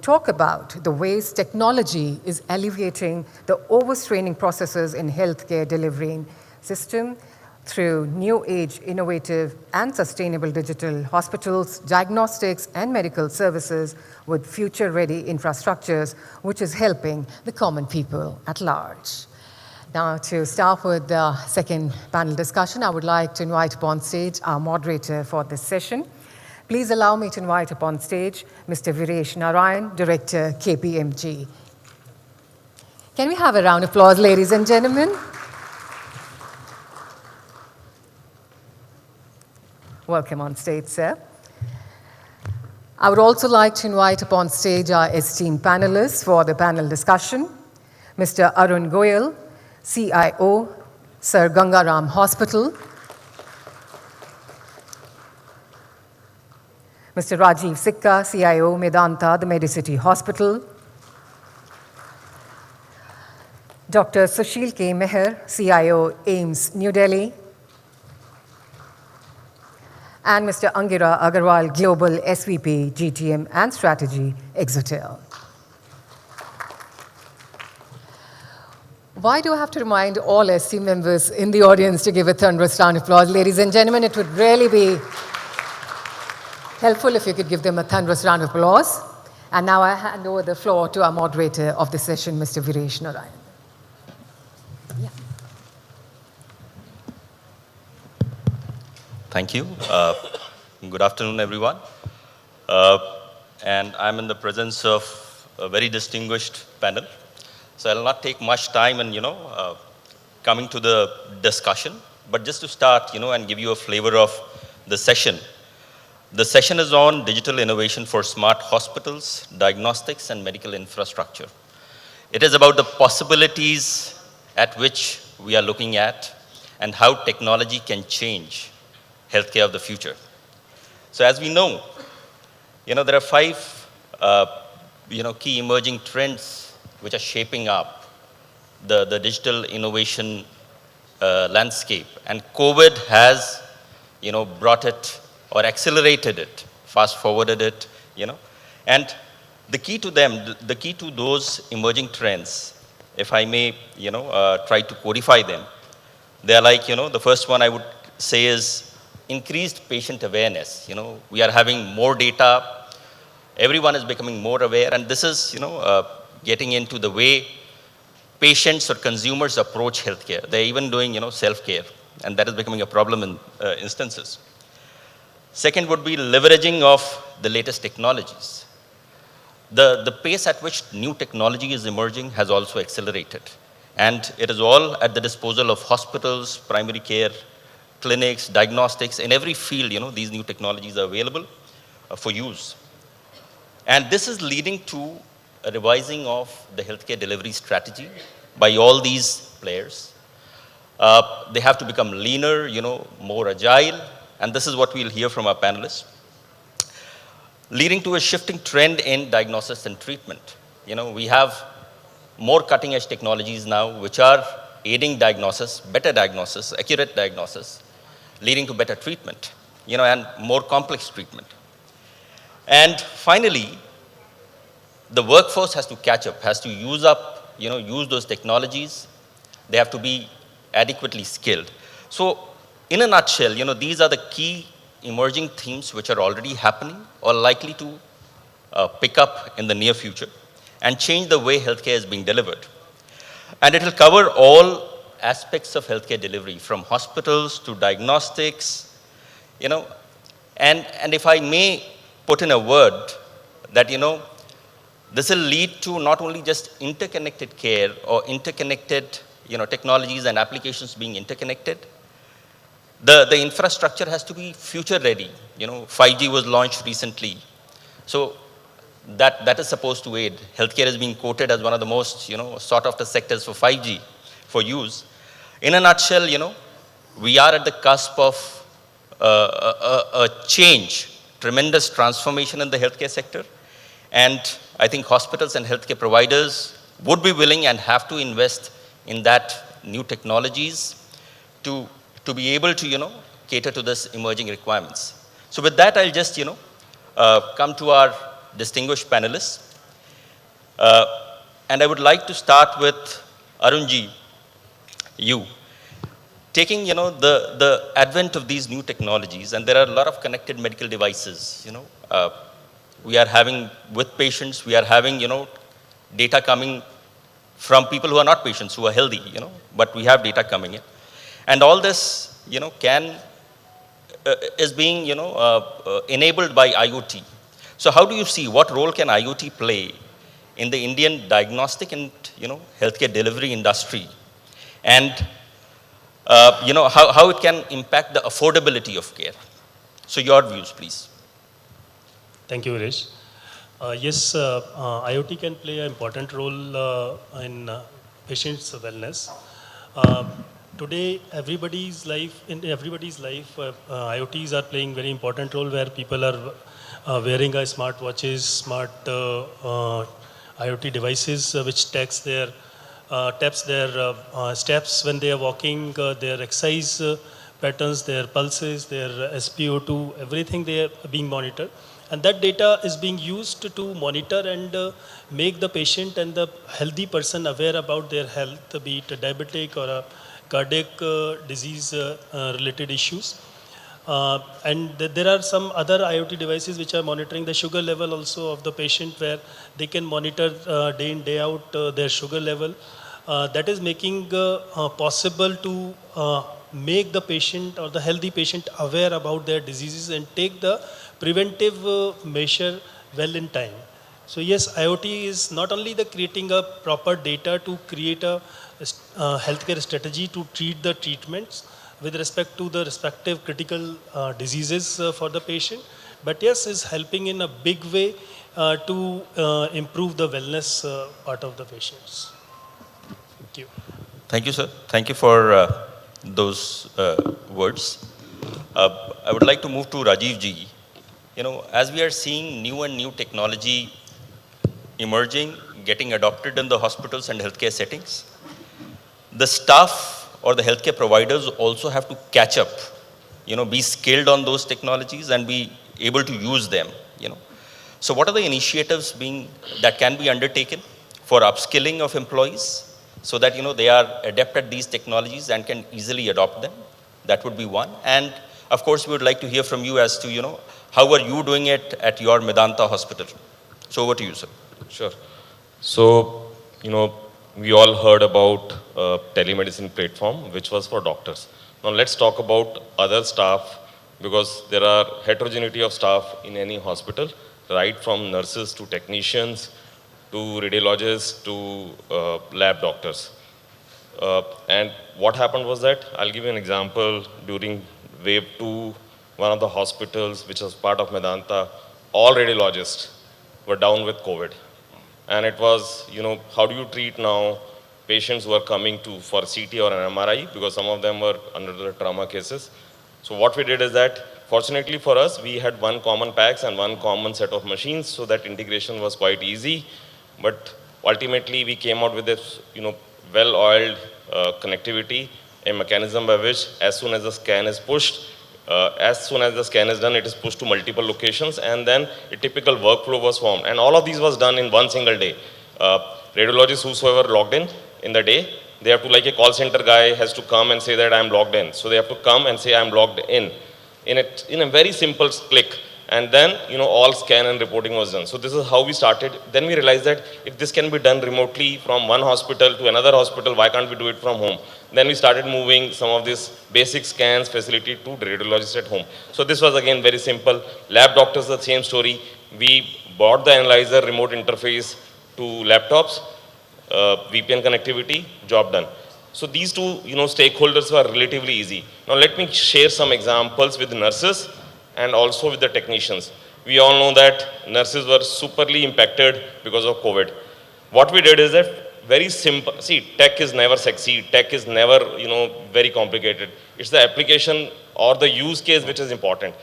talk about the ways technology is alleviating the overstraining processes in healthcare delivery system through new age, innovative and sustainable digital hospitals, diagnostics and medical services with future-ready infrastructures, which is helping the common people at large. Now, to start with the second panel discussion, I would like to invite upon stage our moderator for this session. Please allow me to invite upon stage Mr. Viresh Narayan, Director, KPMG. Can we have a round of applause, ladies and gentlemen? Welcome on stage, sir. I would also like to invite upon stage our esteemed panelists for the panel discussion. Mr. Arun Goyal, CIO, Sir Gangaram Hospital. Mr. Rajiv Sikka, CIO, Medanta, the Medicity Hospital. Dr. Sushil K. Meher, CIO, AIMS, New Delhi. And Mr. Angira Agarwal, Global SVP, GTM and Strategy, Exotel. Why do I have to remind all SC members in the audience to give a thunderous round of applause? Ladies and gentlemen, it would really be helpful if you could give them a thunderous round of applause. And now I hand over the floor to our moderator of the session, Mr. Viresh Narayan. Yeah. Thank you. Good afternoon, everyone. And I'm in the presence of a very distinguished panel. So I'll not take much time in, coming to the discussion. But just to start, and give you a flavor of the session. The session is on digital innovation for smart hospitals, diagnostics, and medical infrastructure. It is about the possibilities at which we are looking at and how technology can change healthcare of the future. So as we know, there are 5, key emerging trends which are shaping up the digital innovation landscape. And COVID has, brought it or accelerated it, fast-forwarded it, And the key to them, the key to those emerging trends, if I may, try to codify them, they are like, the first one I would say is increased patient awareness. We are having more data, everyone is becoming more aware, and this is, getting into the way patients or consumers approach healthcare. They're even doing, self-care, and that is becoming a problem in instances. Second would be leveraging of the latest technologies. The pace at which new technology is emerging has also accelerated. And it is all at the disposal of hospitals, primary care, clinics, diagnostics. In every field, these new technologies are available for use. And this is leading to a revising of the healthcare delivery strategy by all these players. They have to become leaner, more agile. And this is what we'll hear from our panelists, leading to a shifting trend in diagnosis and treatment. We have more cutting-edge technologies now which are aiding diagnosis, better diagnosis, accurate diagnosis, leading to better treatment, and more complex treatment. And finally, the workforce has to catch up, has to use up, use those technologies. They have to be adequately skilled. So, in a nutshell, these are the key emerging themes which are already happening or likely to pick up in the near future and change the way healthcare is being delivered. And it will cover all aspects of healthcare delivery, from hospitals to diagnostics, and if I may put in a word that, this will lead to not only just interconnected care or interconnected, technologies and applications being interconnected. The infrastructure has to be future ready. 5G was launched recently. So that is supposed to aid. Healthcare is being quoted as one of the most, sought after sectors for 5G for use. In a nutshell, we are at the cusp of a change, tremendous transformation in the healthcare sector. And I think hospitals and healthcare providers would be willing and have to invest in that new technologies to be able to, cater to this emerging requirements. So with that, I'll just, come to our distinguished panelists. Uh, and I would like to start with Arunji, you. Taking, the advent of these new technologies, and there are a lot of connected medical devices, we are having with patients, we are having, data coming from people who are not patients, who are healthy, but we have data coming in. And all this, is being, enabled by IoT. So how do you see what role can IoT play in the Indian diagnostic and, healthcare delivery industry? And, how it can impact the affordability of care? So your views, please. Thank you, Viresh. Yes, IoT can play an important role in patients' wellness. Uh, Today, everybody's life, IoTs are playing very important role where people are wearing a smart watches, smart IoT devices which taps their steps when they are walking, their exercise patterns, their pulses, their SpO2, everything they are being monitored. And that data is being used to monitor and make the patient and the healthy person aware about their health, be it a diabetic or a cardiac disease related issues. There are some other IoT devices which are monitoring the sugar level also of the patient, where they can monitor day in, day out their sugar level. That is making possible to make the patient or the healthy patient aware about their diseases and take the preventive measure well in time. So yes, IoT is not only the creating a proper data to create a healthcare strategy to treat the treatments with respect to the respective critical diseases for the patient, but yes, is helping in a big way to improve the wellness part of the patients. Thank you. Thank you, sir. Thank you for those words. I would like to move to Rajiv ji. As we are seeing new and new technology emerging, getting adopted in the hospitals and healthcare settings, the staff or the healthcare providers also have to catch up, be skilled on those technologies and be able to use them, So what are the initiatives that can be undertaken for upskilling of employees so that, they are adept at these technologies and can easily adopt them? That would be one. And of course, we would like to hear from you as to, how are you doing it at your Medanta hospital? So over to you, sir. Sure. So, we all heard about telemedicine platform, which was for doctors. Now let's talk about other staff, because there are heterogeneity of staff in any hospital, right from nurses to technicians to radiologists to lab doctors. And what happened was that, I'll give you an example, during wave 2, one of the hospitals which was part of Medanta, all radiologists were down with COVID. And it was, how do you treat now patients who are coming for CT or an MRI, because some of them were under the trauma cases. So what we did is that, fortunately for us, we had one common PACS and one common set of machines, so that integration was quite easy. But ultimately, we came out with this, well-oiled connectivity, a mechanism by which, as soon as the scan is pushed, as soon as the scan is done, it is pushed to multiple locations, and then a typical workflow was formed. And all of these was done in one single day. Radiologists whosoever logged in the day, they have to, like a call center guy has to come and say that I'm logged in. So they have to come and say I'm logged in a very simple click. And then, all scan and reporting was done. So this is how we started. Then we realized that if this can be done remotely from one hospital to another hospital, why can't we do it from home? Then we started moving some of these basic scans facility to the radiologists at home. So this was again very simple. Lab doctors, the same story. We bought the analyzer remote interface to laptops, VPN connectivity, job done. So these two, stakeholders were relatively easy. Now let me share some examples with nurses and also with the technicians. We all know that nurses were superly impacted because of COVID. What we did is that, very simple, see, tech is never sexy, tech is never, very complicated. It's the application or the use case which is important.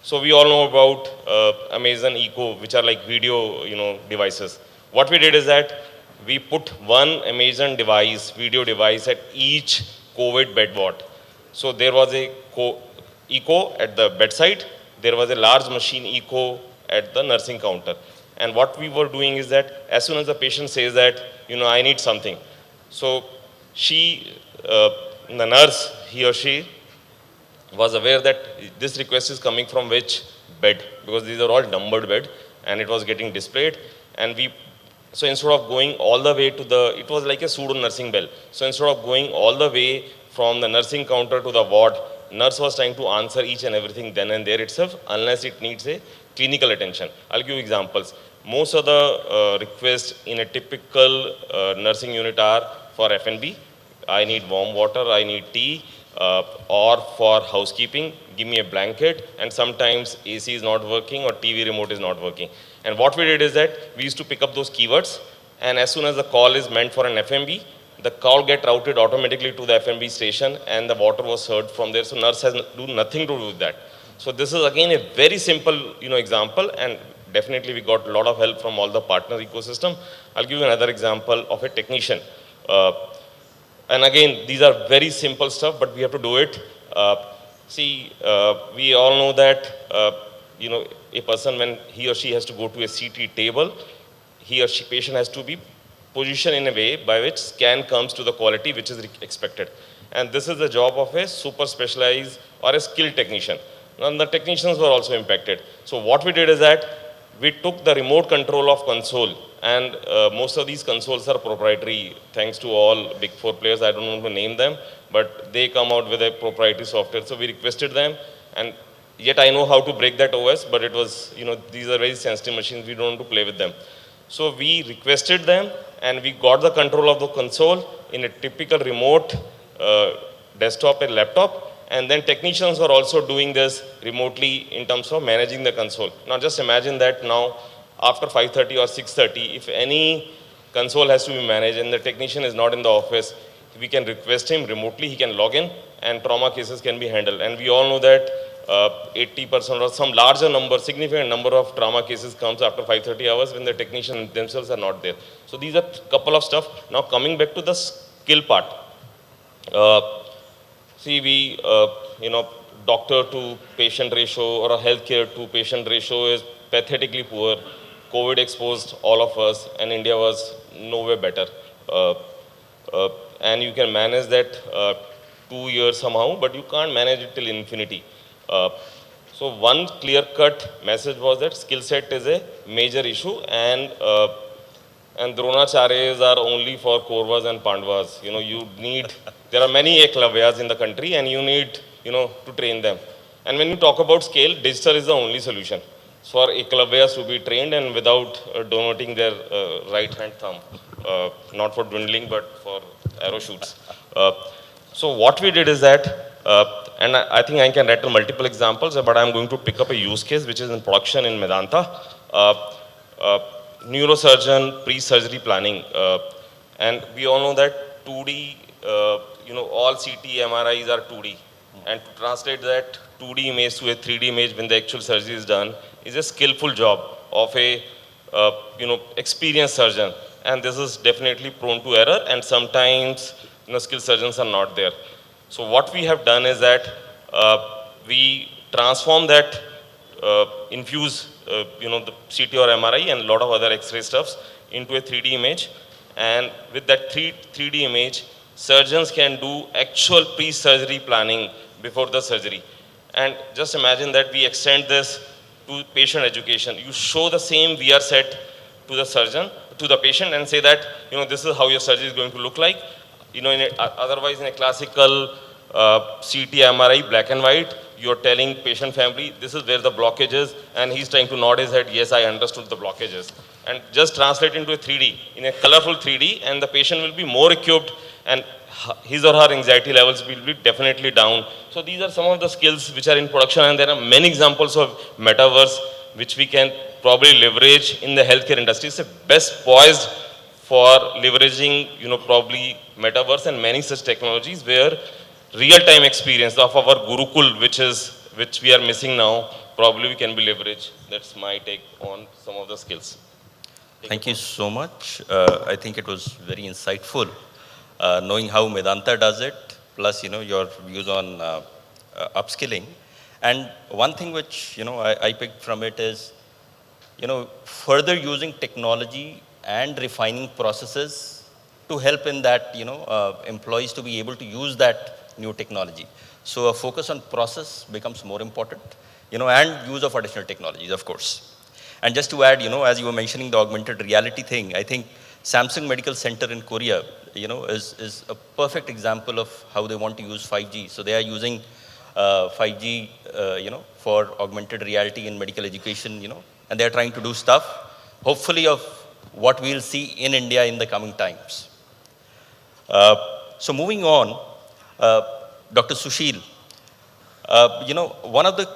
So we all know about Amazon Echo, which are like video, devices. What we did is that we put one Amazon device, video device at each COVID bed ward. So there was a echo at the bedside, there was a large machine echo at the nursing counter. And what we were doing is that as soon as the patient says that, I need something, so the nurse, he or she, was aware that this request is coming from which bed, because these are all numbered bed, and it was getting displayed. And so instead of going all the way to it was like a pseudo nursing bell. So instead of going all the way from the nursing counter to the ward, nurse was trying to answer each and everything then and there itself, unless it needs a clinical attention. I'll give you examples. Most of the requests in a typical nursing unit are for F&B. I need warm water, I need tea, or for housekeeping, give me a blanket, and sometimes AC is not working or TV remote is not working. And what we did is that we used to pick up those keywords, and as soon as the call is meant for an F&B, the call get routed automatically to the F&B station, and the water was served from there. So nurse has nothing to do with that. So this is again a very simple example, and definitely we got a lot of help from all the partner ecosystem. I'll give you another example of a technician. And again, these are very simple stuff, but we have to do it. We all know that, a person, when he or she has to go to a CT table, patient has to be positioned in a way by which scan comes to the quality which is expected. And this is the job of a super specialized or a skilled technician. And the technicians were also impacted. So what we did is that we took the remote control of console, and most of these consoles are proprietary, thanks to all big four players. I don't want to name them, but they come out with a proprietary software. So we requested them, and yet I know how to break that OS, but it was, these are very sensitive machines, we don't want to play with them. So we requested them, and we got the control of the console in a typical remote desktop and laptop. And then technicians were also doing this remotely in terms of managing the console. Now just imagine that now after 5:30 or 6:30, if any console has to be managed and the technician is not in the office, we can request him remotely, he can log in, and trauma cases can be handled. And we all know that 80% or some larger number, significant number of trauma cases comes after 5:30 hours when the technicians themselves are not there. So these are a couple of stuff. Now coming back to the skill part. Doctor to patient ratio or a healthcare to patient ratio is pathetically poor. COVID exposed all of us, and India was nowhere better. And you can manage that 2 years somehow, but you can't manage it till infinity. So one clear-cut message was that skill set is a major issue, and Dronacharyas are only for Kauravas and Pandavas. There are many Eklavyas in the country, and you need, to train them. And when you talk about scale, digital is the only solution for Eklavyas to be trained, and without donating their right hand thumb, not for dwindling, but for arrow shoots. So what we did is that, and I think I can rattle multiple examples, but I'm going to pick up a use case which is in production in Medanta. Neurosurgeon pre-surgery planning, and we all know that 2D, all CT MRIs are 2D, and to translate that 2D image to a 3D image when the actual surgery is done is a skillful job of a experienced surgeon, and this is definitely prone to error, and sometimes skilled surgeons are not there. So what we have done is that we transform that, infuse the CT or MRI and a lot of other X-ray stuffs into a 3D image, and with that 3D image, surgeons can do actual pre-surgery planning before the surgery. And just imagine that we extend this to patient education. You show the same VR set to the surgeon, to the patient, and say that, this is how your surgery is going to look like. Otherwise in a classical CT, MRI, black and white, you're telling patient family, this is where the blockage is, and he's trying to nod his head, yes, I understood the blockages. And just translate into a 3D, in a colorful 3D, and the patient will be more equipped, and his or her anxiety levels will be definitely down. So these are some of the skills which are in production, and there are many examples of metaverse which we can probably leverage in the healthcare industry. It's the best poised for leveraging, probably metaverse and many such technologies where real-time experience of our Gurukul, which we are missing now, probably we can be leveraged. That's my take on some of the skills. Thank you so much. I think it was very insightful, knowing how Medanta does it, plus, your views on upskilling. And one thing which, I picked from it is further using technology and refining processes to help in that, employees to be able to use that new technology. So a focus on process becomes more important, and use of additional technologies, of course. And just to add, as you were mentioning the augmented reality thing, I think Samsung Medical Center in Korea, is a perfect example of how they want to use 5G. So they are using 5G, for augmented reality in medical education, and they're trying to do stuff, hopefully of what we'll see in India in the coming times. So moving on, Dr. Sushil, one of the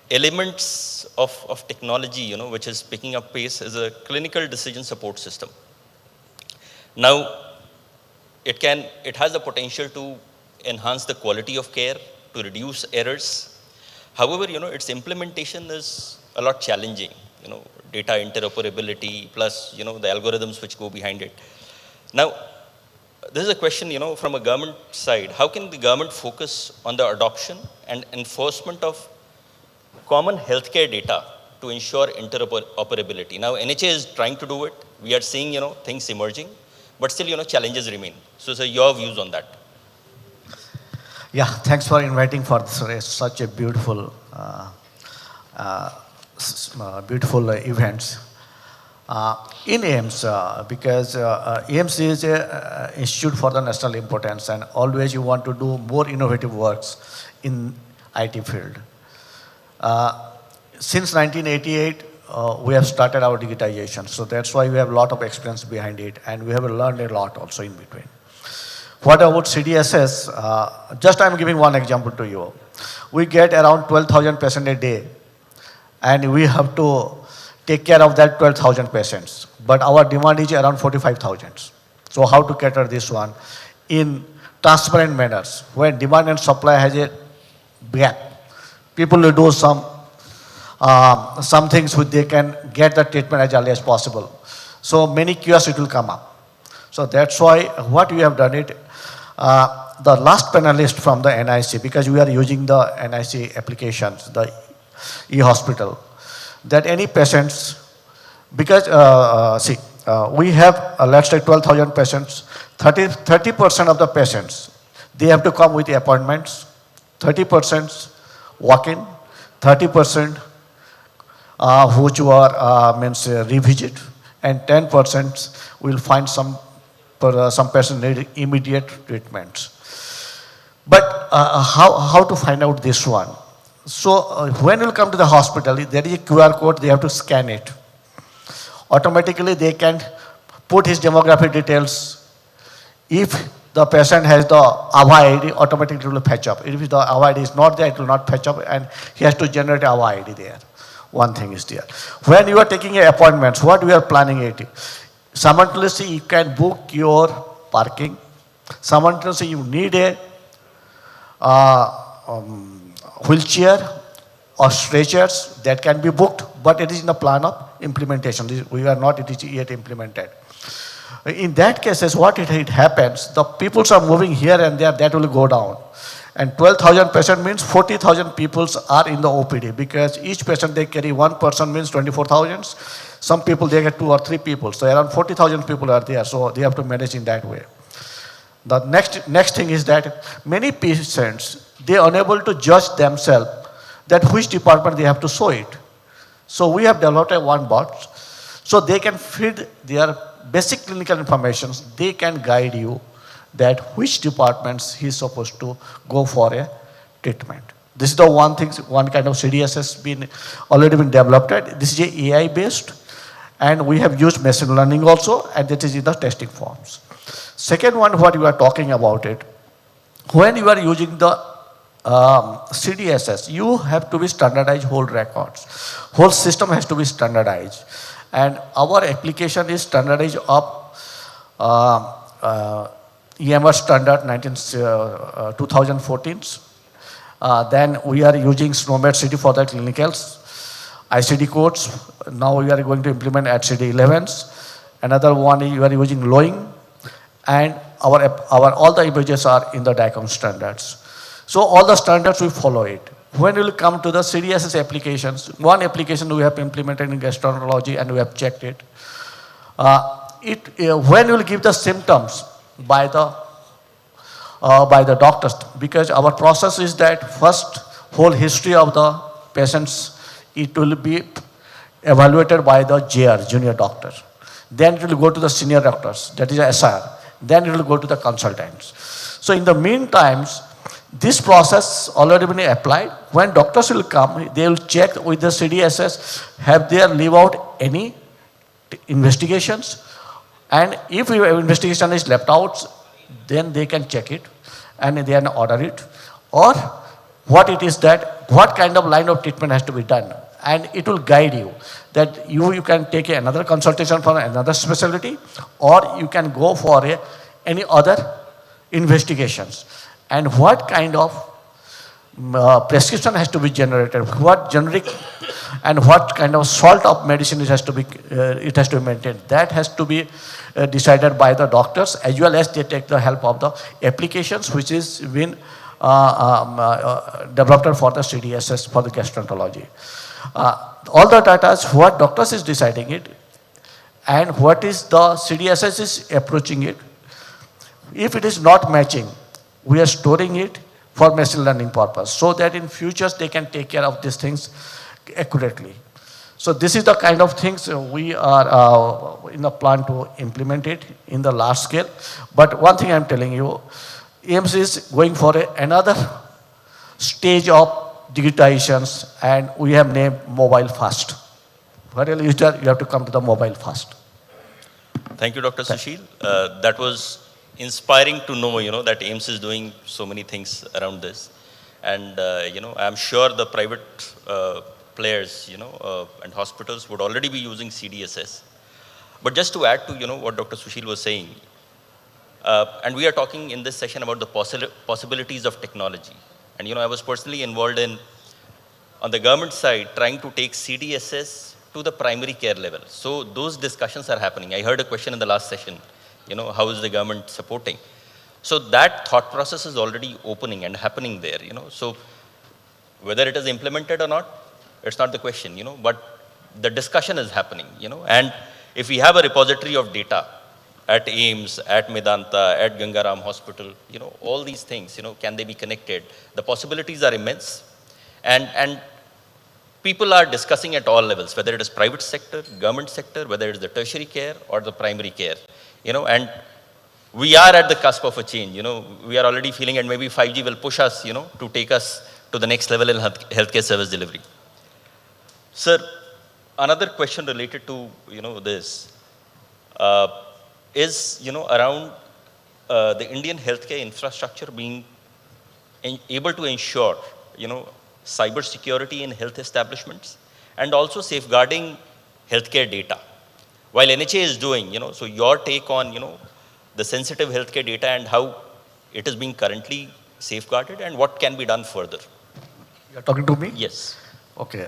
elements of technology, which is picking up pace is a clinical decision support system. Now, it has the potential to enhance the quality of care, to reduce errors. However, its implementation is a lot challenging, data interoperability plus, the algorithms which go behind it. Now, this is a question, from a government side, how can the government focus on the adoption and enforcement of common healthcare data to ensure interoperability? Now, NHA is trying to do it. We are seeing, things emerging, but still, challenges remain. So, your views on that? Yeah, thanks for inviting for this, such a beautiful, beautiful events. In AIMS, because AIMS is an institute for the national importance, and always you want to do more innovative works in IT field. Since 1988, we have started our digitization, so that's why we have a lot of experience behind it, and we have learned a lot also in between. What about CDSS? Just I'm giving one example to you. We get around 12,000 patients a day, and we have to take care of that 12,000 patients. But our demand is around 45,000. So how to cater this one in transparent manners? When demand and supply has a gap, people will do some things which they can get the treatment as early as possible. So many kiosks it will come up. So that's why what we have done it, the last panelist from the NIC, because we are using the NIC applications, the e-hospital, that any patients, because we have, let's say 12,000 patients, 30% of the patients, they have to come with the appointments, 30% walk-in, 30% which were revisit, and 10% will find some person need immediate treatments. But how to find out this one? So when you come to the hospital, there is a QR code, they have to scan it. Automatically they can put his demographic details. If the patient has the AVA ID, automatically it will fetch up. If the AVA ID is not there, it will not fetch up, and he has to generate AVA ID there. One thing is there. When you are taking appointments, what we are planning it? Simultaneously, you can book your parking. Simultaneously, you need a wheelchair or stretchers that can be booked, but it is in the plan of implementation. We are not, it is yet implemented. In that cases, what it happens, the people are moving here and there, that will go down. And 12,000 patient means 40,000 people are in the OPD, because each patient they carry one person means 24,000. Some people they get 2 or 3 people, so around 40,000 people are there, so they have to manage in that way. The next thing is that many patients, they are unable to judge themselves that which department they have to show it. So we have developed a one bot, so they can feed their basic clinical information, they can guide you that which departments he is supposed to go for a treatment. This is the one thing, one kind of CDSS already been developed. This is AI based, and we have used machine learning also, and that is in the testing forms. Second one, what you are talking about it, when you are using the CDSS, you have to be standardized whole records. Whole system has to be standardized. And our application is standardized of EMR standard 2014. Then we are using SNOMED CD for the clinicals, ICD codes. Now we are going to implement HCD 11s. Another one is you are using LOING, and our all the images are in the DICOM standards. So all the standards we follow it. when we will come to the CDSS applications, one application we have implemented in gastroenterology and we have checked it. When we will give the symptoms by the doctors, because our process is that first whole history of the patients, it will be evaluated by the JR, junior doctor. Then it will go to the senior doctors, that is SR. Then it will go to the consultants. So in the meantime, this process already been applied. When doctors will come, they will check with the CDSS, have they leave out any investigations? And if investigation is left out, then they can check it and they can order it. Or what it is that, what kind of line of treatment has to be done. And it will guide you that you can take another consultation from another specialty, or you can go for any other investigations. And what kind of prescription has to be generated, what generic and what kind of salt of medicine it has to be maintained. That has to be decided by the doctors, as well as they take the help of the applications which is been developed for the CDSS for the gastroenterology. All the data is what doctors is deciding it and what is the CDSS is approaching it. If it is not matching, we are storing it for machine learning purpose so that in futures they can take care of these things accurately. So this is the kind of things we are in the plan to implement it in the large scale. But one thing I am telling you, AIMS is going for another stage of digitizations, and we have named mobile first. For a user, you have to come to the mobile first. Thank you, Dr. Sushil. That was inspiring to know, that AIMS is doing so many things around this. And, I'm sure the private players, and hospitals would already be using CDSS. But just to add to, what Dr. Sushil was saying, and we are talking in this session about the possibilities of technology. And, I was personally involved on the government side, trying to take CDSS to the primary care level. So those discussions are happening. I heard a question in the last session, how is the government supporting? So that thought process is already opening and happening there, So whether it is implemented or not, it's not the question, but the discussion is happening, And if we have a repository of data at AIMS, at Medanta, at Gangaram Hospital, all these things, can they be connected? The possibilities are immense. And people are discussing at all levels, whether it is private sector, government sector, whether it is the tertiary care or the primary care, and we are at the cusp of a change, we are already feeling, and maybe 5G will push us, to take us to the next level in healthcare service delivery. Sir, another question related to, this is, around the Indian healthcare infrastructure being able to ensure, cyber security in health establishments and also safeguarding healthcare data. While NHA is doing, so your take on, the sensitive healthcare data and how it is being currently safeguarded and what can be done further. You're talking to me? Yes. Okay.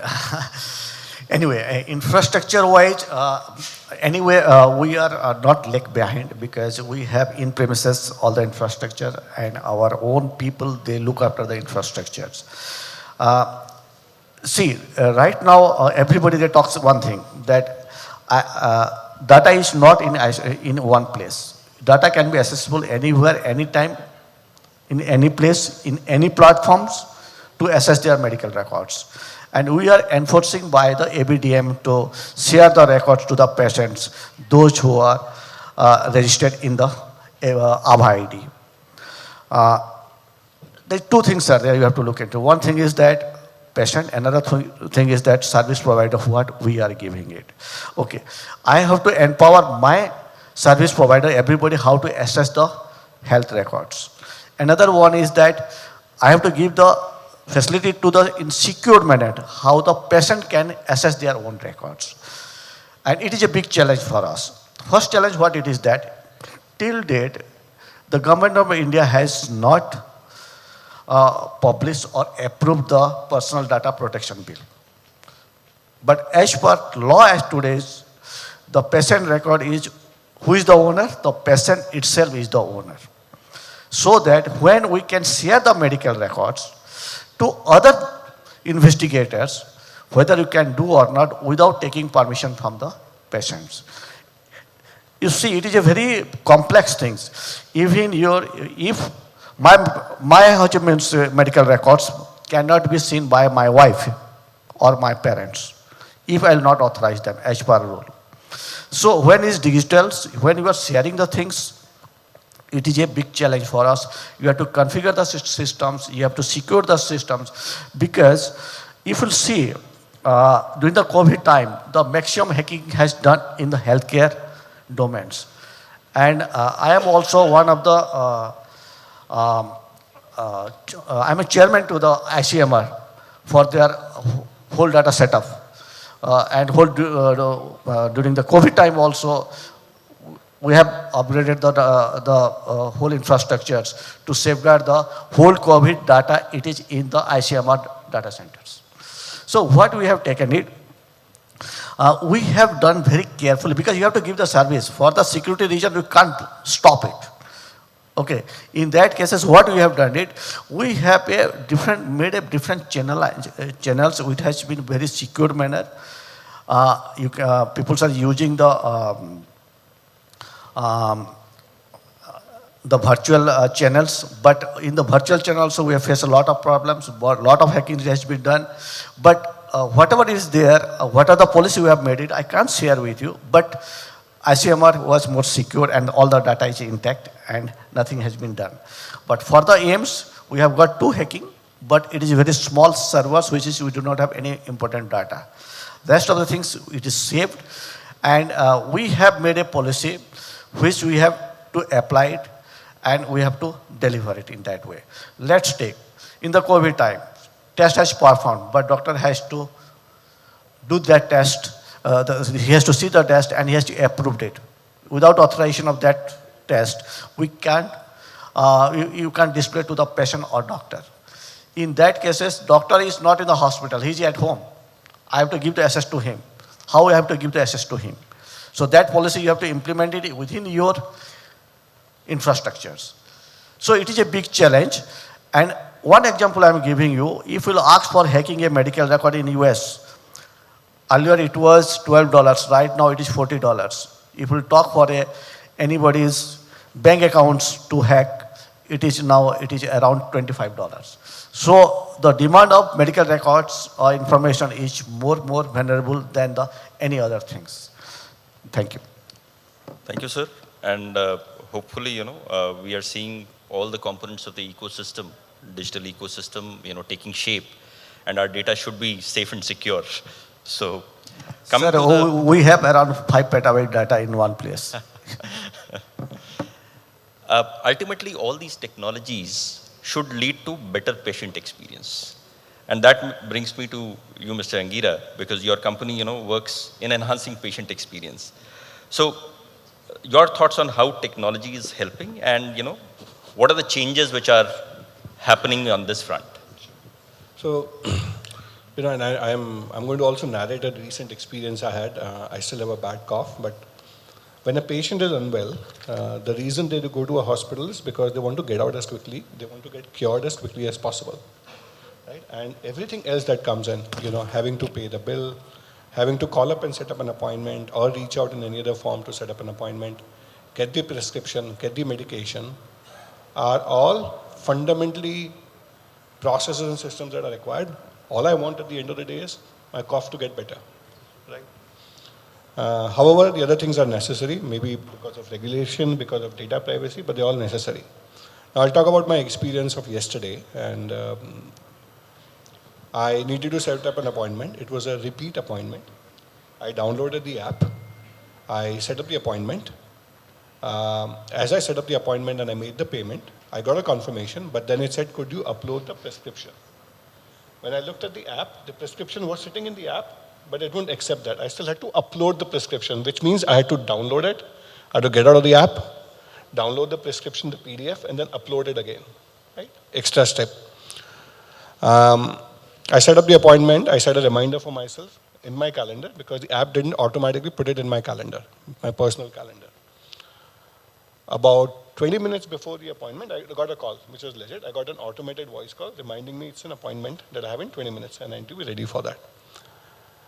Anyway, infrastructure-wise, we are not lag behind because we have in premises all the infrastructure and our own people, they look after the infrastructures. Right now, everybody they talks one thing, that data is not in one place. Data can be accessible anywhere, anytime, in any place, in any platforms to access their medical records. And we are enforcing by the ABDM to share the records to the patients, those who are registered in the ABHA ID. There are two things, sir, there you have to look into. One thing is that patient, another thing is that service provider, what we are giving it. Okay, I have to empower my service provider, everybody, how to access the health records. Another one is that I have to give the facility to the in secured manner, how the patient can access their own records. And it is a big challenge for us. First challenge, what it is that, till date, the government of India has not published or approved the personal data protection bill. But as per law as today's, the patient record is, who is the owner? The patient itself is the owner. So that when we can share the medical records to other investigators whether you can do or not without taking permission from the patients. You see, it is a very complex thing. Even if my husband's medical records cannot be seen by my wife or my parents, if I will not authorize them as per rule. So when it's digital, when you are sharing the things, it is a big challenge for us. You have to configure the systems, you have to secure the systems, because if you see, during the COVID time, the maximum hacking has done in the healthcare domains. And I am also one of the, I'm a chairman to the ICMR for their whole data setup. And during the COVID time also, we have upgraded the whole infrastructures to safeguard the whole COVID data. It is in the ICMR data centers. So what we have taken it, we have done very carefully, because you have to give the service. For the security reason, you can't stop it. Okay. In that cases, what we have done it, we have made a different channels which has been very secure manner. People are using the virtual channels, but in the virtual channel also we have faced a lot of problems, a lot of hacking has been done. But whatever is there, what are the policy we have made it, I can't share with you, but ICMR was more secure and all the data is intact and nothing has been done. But for the AIMS, we have got 2 hacking, but it is very small servers, which is we do not have any important data. Rest of the things, it is saved, and we have made a policy which we have to apply it and we have to deliver it in that way. Let's take, in the COVID time, test has performed, but doctor has to do that test. He has to see the test and he has to approve it. Without authorization of that test, we can't, you can't display to the patient or doctor. In that cases, doctor is not in the hospital, he is at home. I have to give the access to him. How I have to give the access to him? So that policy you have to implement it within your infrastructures. So it is a big challenge. And one example I am giving you, if you ask for hacking a medical record in US, earlier it was $12, right now it is $40. If you talk for anybody's bank accounts to hack, it is around $25. So the demand of medical records or information is more vulnerable than any other things. Thank you. Thank you, sir. And hopefully, we are seeing all the components of the ecosystem, digital ecosystem, taking shape, and our data should be safe and secure. So, we have around 5 petabyte data in one place. Ultimately, all these technologies should lead to better patient experience. And that brings me to you, Mr. Angira, because your company, works in enhancing patient experience. So, your thoughts on how technology is helping, and what are the changes which are happening on this front? So, and I'm going to also narrate a recent experience I had. I still have a bad cough, but when a patient is unwell, the reason they go to a hospital is because they want to get out as quickly, they want to get cured as quickly as possible, right? And everything else that comes in, having to pay the bill, having to call up and set up an appointment, or reach out in any other form to set up an appointment, get the prescription, get the medication, are all fundamentally processes and systems that are required. All I want at the end of the day is my cough to get better, right? However, the other things are necessary, maybe because of regulation, because of data privacy, but they're all necessary. Now, I'll talk about my experience of yesterday, and I needed to set up an appointment. It was a repeat appointment. I downloaded the app. I set up the appointment. As I set up the appointment and I made the payment, I got a confirmation, but then it said, could you upload the prescription? When I looked at the app, the prescription was sitting in the app, but it wouldn't accept that. I still had to upload the prescription, which means I had to download it. I had to get out of the app, download the prescription, the PDF, and then upload it again, right? Extra step. I set up the appointment. I set a reminder for myself in my calendar because the app didn't automatically put it in my calendar, my personal calendar. About 20 minutes before the appointment, I got a call, which was legit. I got an automated voice call reminding me it's an appointment that I have in 20 minutes and I need to be ready for that.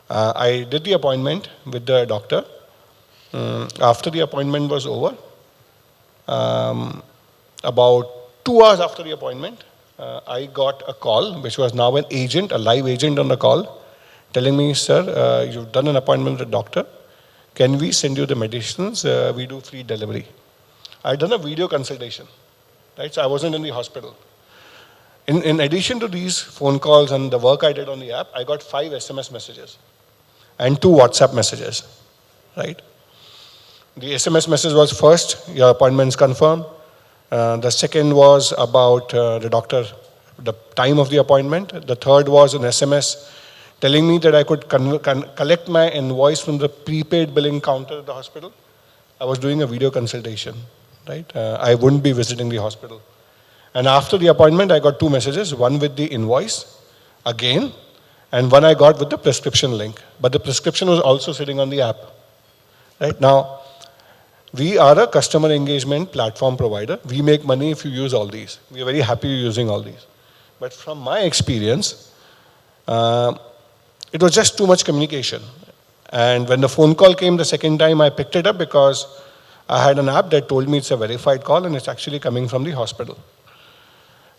I did the appointment with the doctor. After the appointment was over, about 2 hours after the appointment, I got a call, which was now an agent, a live agent on the call, telling me, sir, you've done an appointment with the doctor. Can we send you the medicines? We do free delivery. I'd done a video consultation, right? So I wasn't in the hospital. In addition to these phone calls and the work I did on the app, I got 5 SMS messages and 2 WhatsApp messages, right? The SMS message was first, your appointment's confirmed. The second was about the doctor, the time of the appointment. The third was an SMS telling me that I could collect my invoice from the prepaid billing counter at the hospital. I was doing a video consultation, right? I wouldn't be visiting the hospital. And after the appointment, I got 2 messages, one with the invoice, again, and one I got with the prescription link. But the prescription was also sitting on the app, right? Now, we are a customer engagement platform provider. We make money if you use all these. We are very happy using all these. But from my experience, it was just too much communication. And when the phone call came the second time, I picked it up because I had an app that told me it's a verified call and it's actually coming from the hospital.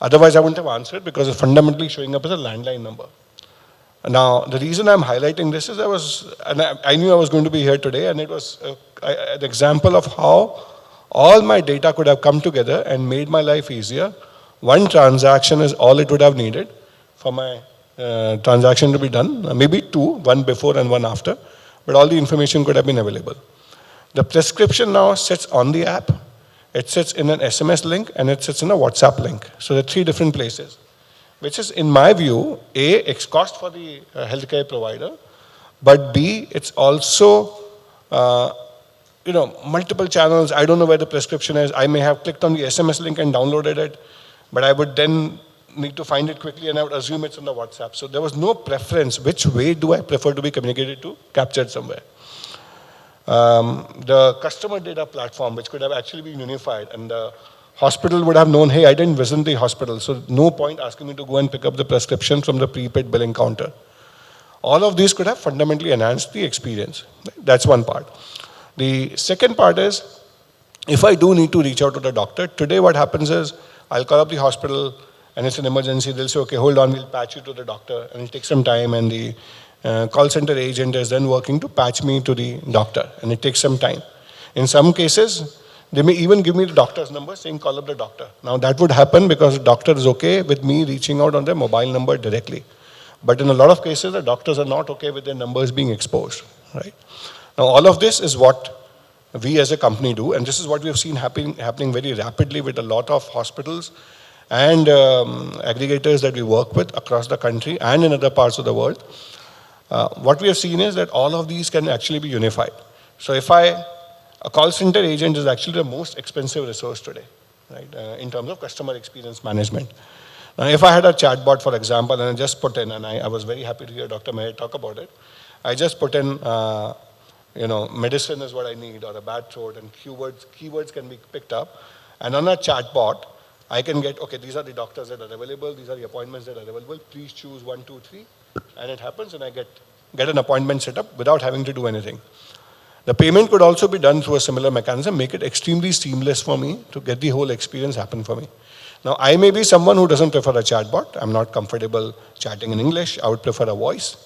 Otherwise, I wouldn't have answered because it's fundamentally showing up as a landline number. Now, the reason I'm highlighting this is I knew I was going to be here today, and it was an example of how all my data could have come together and made my life easier. One transaction is all it would have needed for my transaction to be done, maybe 2, one before and one after, but all the information could have been available. The prescription now sits on the app, it sits in an SMS link, and it sits in a WhatsApp link. So there are 3 different places, which is, in my view, A, it's cost for the healthcare provider, but B, it's also, multiple channels. I don't know where the prescription is. I may have clicked on the SMS link and downloaded it, but I would then need to find it quickly, and I would assume it's on the WhatsApp. So there was no preference. Which way do I prefer to be communicated to? Captured somewhere. The customer data platform, which could have actually been unified, and the hospital would have known, hey, I didn't visit the hospital, so no point asking me to go and pick up the prescription from the prepaid billing counter. All of these could have fundamentally enhanced the experience. That's one part. The second part is, if I do need to reach out to the doctor, today what happens is, I'll call up the hospital, and it's an emergency. They'll say, okay, hold on, we'll patch you to the doctor, and it'll take some time, and the call center agent is then working to patch me to the doctor, and it takes some time. In some cases, they may even give me the doctor's number saying call up the doctor. Now that would happen because the doctor is okay with me reaching out on their mobile number directly. But in a lot of cases, the doctors are not okay with their numbers being exposed, right? Now all of this is what we as a company do, and this is what we have seen happening very rapidly with a lot of hospitals and aggregators that we work with across the country and in other parts of the world. What we have seen is that all of these can actually be unified. So if a call center agent is actually the most expensive resource today, right, in terms of customer experience management. Now, if I had a chatbot, for example, and I just put in, and I was very happy to hear Dr. Meher talk about it, I just put in, medicine is what I need, or a bad throat, and keywords can be picked up. And on a chatbot, I can get, okay, these are the doctors that are available, these are the appointments that are available, please choose 1, 2, 3, and it happens, and I get an appointment set up without having to do anything. The payment could also be done through a similar mechanism, make it extremely seamless for me to get the whole experience happen for me. Now, I may be someone who doesn't prefer a chatbot. I'm not comfortable chatting in English. I would prefer a voice.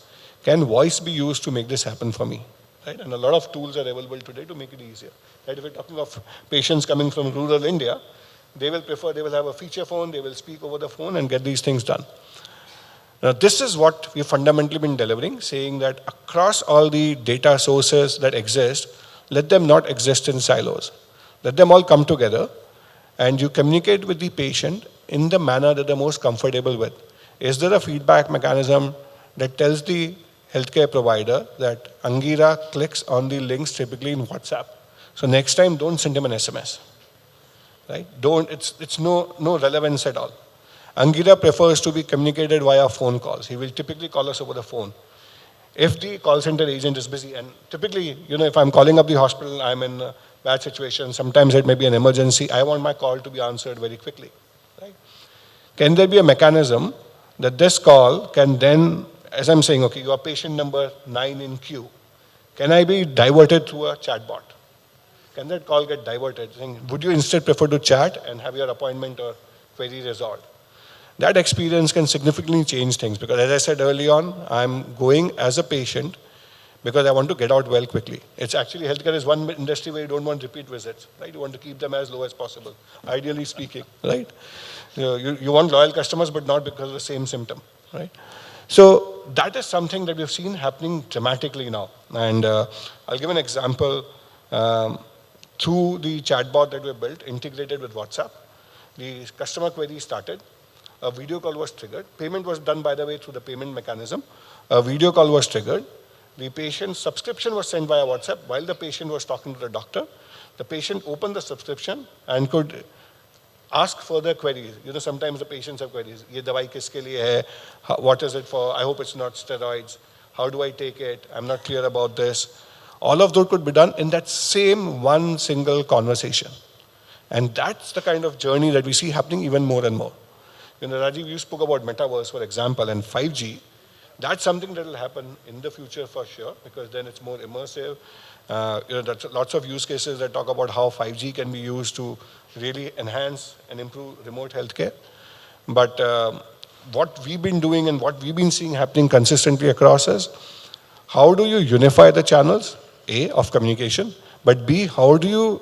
Can voice be used to make this happen for me? Right? And a lot of tools are available today to make it easier. Right? If we're talking of patients coming from rural India, they will have a feature phone, they will speak over the phone and get these things done. Now, this is what we've fundamentally been delivering, saying that across all the data sources that exist, let them not exist in silos. Let them all come together, and you communicate with the patient in the manner that they're most comfortable with. Is there a feedback mechanism that tells the healthcare provider that Angira clicks on the links typically in WhatsApp? So next time, don't send him an SMS. Right? It's no relevance at all. Angira prefers to be communicated via phone calls. He will typically call us over the phone. If the call center agent is busy, and typically, if I'm calling up the hospital, I'm in bad situation. Sometimes it may be an emergency. I want my call to be answered very quickly. Right? Can there be a mechanism that this call can then, as I'm saying, okay, you are patient number 9 in queue. Can I be diverted through a chatbot? Can that call get diverted? Saying, would you instead prefer to chat and have your appointment or query resolved? That experience can significantly change things because, as I said early on, I'm going as a patient because I want to get out well quickly. It's actually, healthcare is one industry where you don't want repeat visits, right? You want to keep them as low as possible, ideally speaking, right? You want loyal customers, but not because of the same symptom, right? So that is something that we've seen happening dramatically now. And I'll give an example. Through the chatbot that we built, integrated with WhatsApp, the customer query started. A video call was triggered. Payment was done, by the way, through the payment mechanism. A video call was triggered. The patient's subscription was sent via WhatsApp while the patient was talking to the doctor. The patient opened the subscription and could ask further queries. You know, sometimes the patients have queries. Ye dawai kiske liye hai? What is it for? I hope it's not steroids. How do I take it? I'm not clear about this. All of those could be done in that same one single conversation. And that's the kind of journey that we see happening even more and more. You know, Rajiv, you spoke about metaverse, for example, and 5G. That's something that will happen in the future for sure, because then it's more immersive. You know, there's lots of use cases that talk about how 5G can be used to really enhance and improve remote healthcare. But what we've been doing and what we've been seeing happening consistently across is, how do you unify the channels, A, of communication, but B, how do you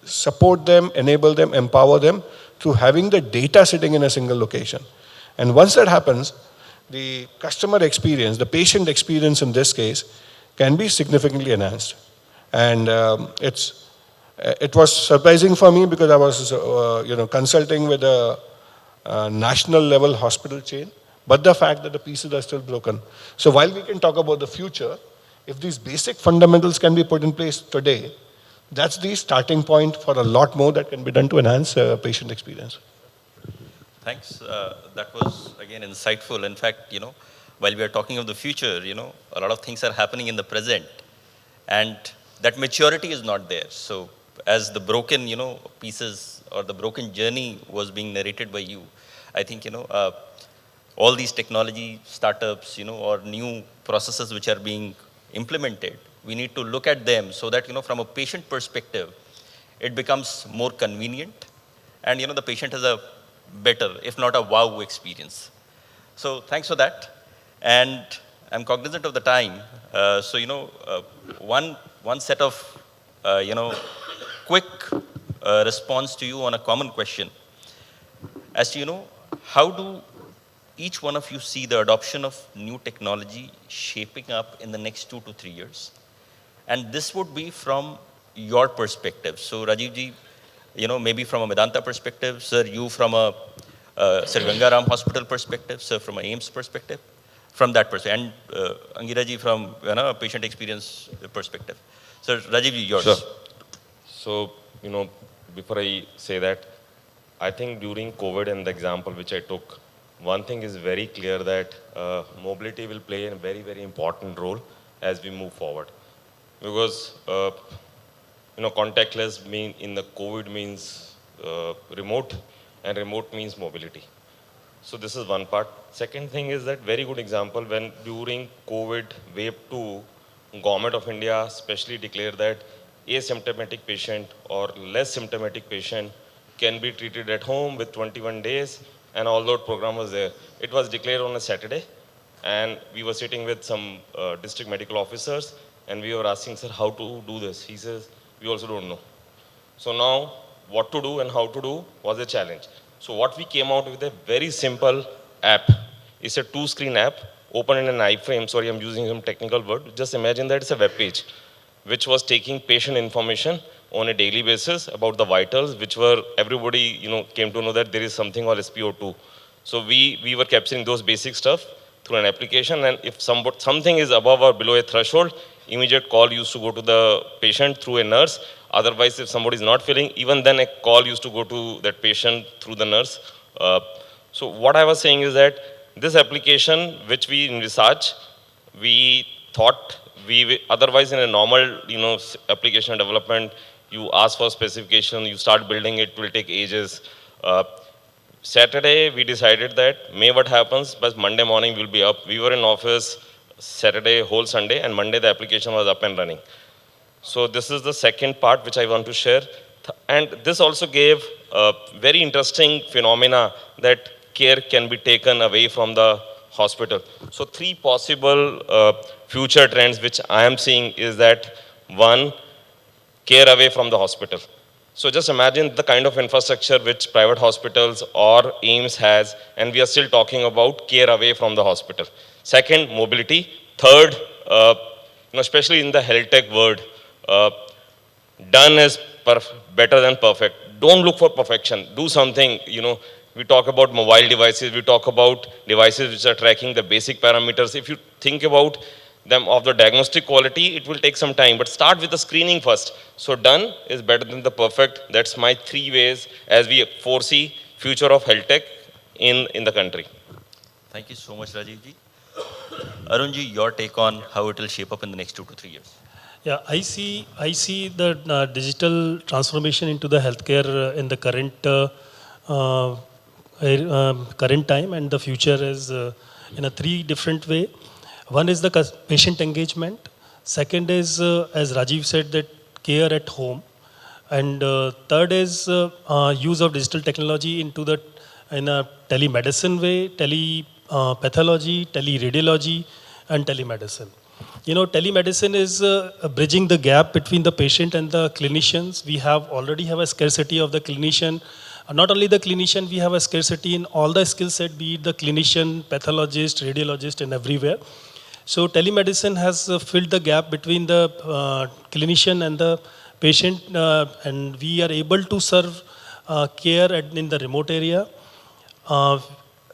support them, enable them, empower them through having the data sitting in a single location? And once that happens, the customer experience, the patient experience in this case, can be significantly enhanced. And it was surprising for me because I was consulting with a national level hospital chain, but the fact that the pieces are still broken. So while we can talk about the future, if these basic fundamentals can be put in place today, that's the starting point for a lot more that can be done to enhance patient experience. Thanks. That was, again, insightful. In fact, while we are talking of the future, a lot of things are happening in the present. And that maturity is not there. So as the broken, pieces or the broken journey was being narrated by you, I think, all these technology startups, or new processes which are being implemented, we need to look at them so that, from a patient perspective, it becomes more convenient and, the patient has a better, if not a wow experience. So thanks for that. And I'm cognizant of the time. One set of, quick response to you on a common question. As to, how do each one of you see the adoption of new technology shaping up in the next 2 to 3 years? And this would be from your perspective. So Rajiv ji, maybe from a Medanta perspective, sir, you from a Sir Gangaram Hospital perspective, sir, from a AIMS perspective, from that perspective, and Angira ji from a patient experience perspective. Sir, Rajiv ji, yours. Sure. So, before I say that, I think during COVID and the example which I took, one thing is very clear that mobility will play a very, very important role as we move forward. Because, contactless in the COVID means remote, and remote means mobility. So this is one part. Second thing is that very good example when during COVID wave 2, Government of India specially declared that asymptomatic patient or less symptomatic patient can be treated at home with 21 days, and all that program was there. It was declared on a Saturday, and we were sitting with some district medical officers, and we were asking, sir, how to do this? He says, we also don't know. So now, what to do and how to do was a challenge. So what we came out with a very simple app. It's a 2-screen app, open in an iframe. Sorry, I'm using some technical word. Just imagine that it's a web page, which was taking patient information on a daily basis about the vitals, which were, everybody, came to know that there is something called SpO2. So we were capturing those basic stuff through an application, and if something is above or below a threshold, immediate call used to go to the patient through a nurse. Otherwise, if somebody is not feeling, even then a call used to go to that patient through the nurse. So what I was saying is that this application, which we in research, we thought otherwise in a normal, application development, You ask for specification, you start building it, will take ages. Saturday, we decided that May what happens, but Monday morning we'll be up. We were in office Saturday, whole Sunday, and Monday the application was up and running. So this is the second part which I want to share. And this also gave a very interesting phenomena that care can be taken away from the hospital. So three possible future trends which I am seeing is that one, care away from the hospital. So just imagine the kind of infrastructure which private hospitals or AIMS has, and we are still talking about care away from the hospital. Second, mobility. Third, especially in the health tech world, uh, done is better than perfect. Don't look for perfection. Do something, we talk about mobile devices, we talk about devices which are tracking the basic parameters. If you think about them of the diagnostic quality, it will take some time, but start with the screening first. So done is better than the perfect. That's my three ways as we foresee future of health tech in the country. Thank you so much, Rajiv ji. Arunji, your take on how it will shape up in the next 2 to 3 years. Yeah, I see the digital transformation into the healthcare in the current time, and the future is in a three different way. One is the patient engagement. Second is, as Rajiv said, that care at home. And third is use of digital technology in a telemedicine way, pathology, teleradiology, and telemedicine. Telemedicine is bridging the gap between the patient and the clinicians. We already have a scarcity of the clinician. Not only the clinician, we have a scarcity in all the skill set, be it the clinician, pathologist, radiologist, and everywhere. So telemedicine has filled the gap between the clinician and the patient, and we are able to serve care in the remote area.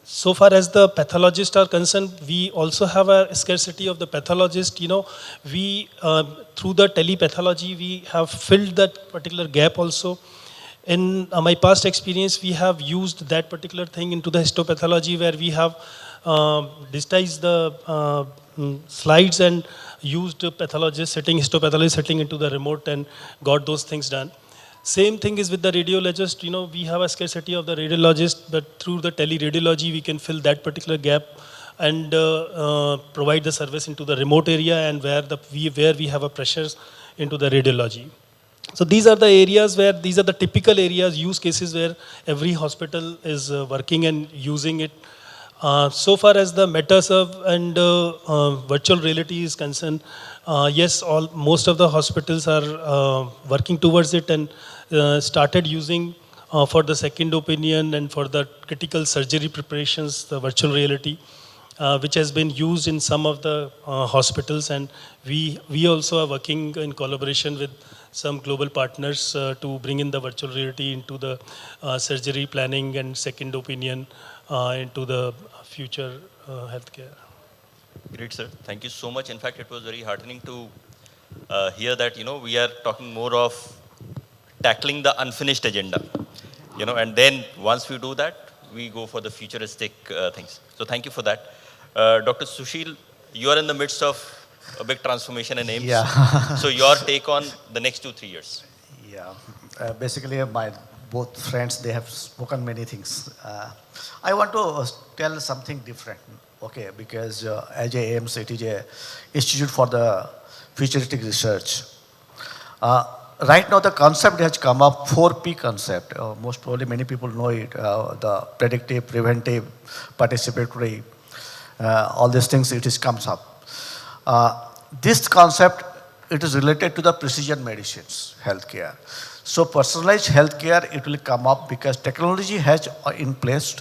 So far as the pathologists are concerned, we also have a scarcity of the pathologist. We through the telepathology, we have filled that particular gap also. In my past experience, we have used that particular thing into the histopathology, where we have digitized the slides and used histopathologist sitting into the remote and got those things done. Same thing is with the radiologist. We have a scarcity of the radiologist, but through the teleradiology, we can fill that particular gap and provide the service into the remote area and where we have a pressures into the radiology. So these are the areas these are the typical areas, use cases where every hospital is working and using it. So far as the MetaServe and virtual reality is concerned, yes, most of the hospitals are working towards it and started using for the second opinion and for the critical surgery preparations, the virtual reality, which has been used in some of the hospitals. And we also are working in collaboration with some global partners to bring in the virtual reality into the surgery planning and second opinion into the future healthcare. Great, sir. Thank you so much. In fact, it was very heartening to hear that, we are talking more of tackling the unfinished agenda, and then once we do that, we go for the futuristic things. So thank you for that. Dr. Sushil, you are in the midst of a big transformation in AIMS. Yeah. So your take on the next 2-3 years. Yeah. Basically, my both friends, they have spoken many things. I want to tell something different, okay, because as a AIMS, it is a Institute for the Futuristic Research. Right now, the concept has come up, 4P concept. Most probably, many people know it, the predictive, preventive, participatory, all these things, comes up. This concept, it is related to the precision medicines, healthcare. So personalized healthcare, it will come up because technology has in place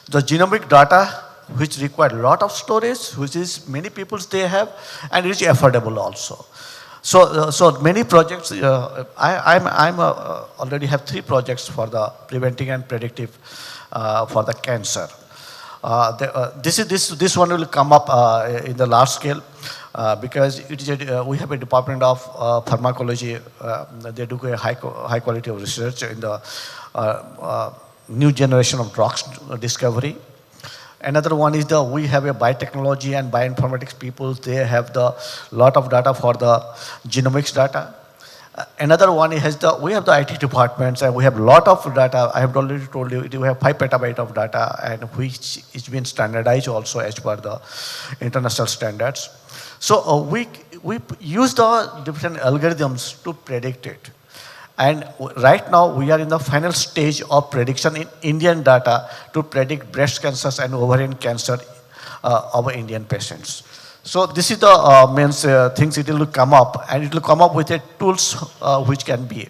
the genomic data, which require a lot of storage, which is many people they have, and it is affordable also. So many projects. I'm already have 3 projects for the preventing and predictive for the cancer. This one will come up in the large scale because it is we have a department of pharmacology. They do a high quality of research in the new generation of drugs discovery. Another one is we have a biotechnology and bioinformatics people. They have the lot of data for the genomics data. Another one is we have the IT departments and we have a lot of data. I have already told you we have 5 petabyte of data and which is being standardized also as per the international standards. So we use the different algorithms to predict it. And right now we are in the final stage of prediction in Indian data to predict breast cancers and ovarian cancer of Indian patients. So this is the things it will come up, and it will come up with a tools which can be.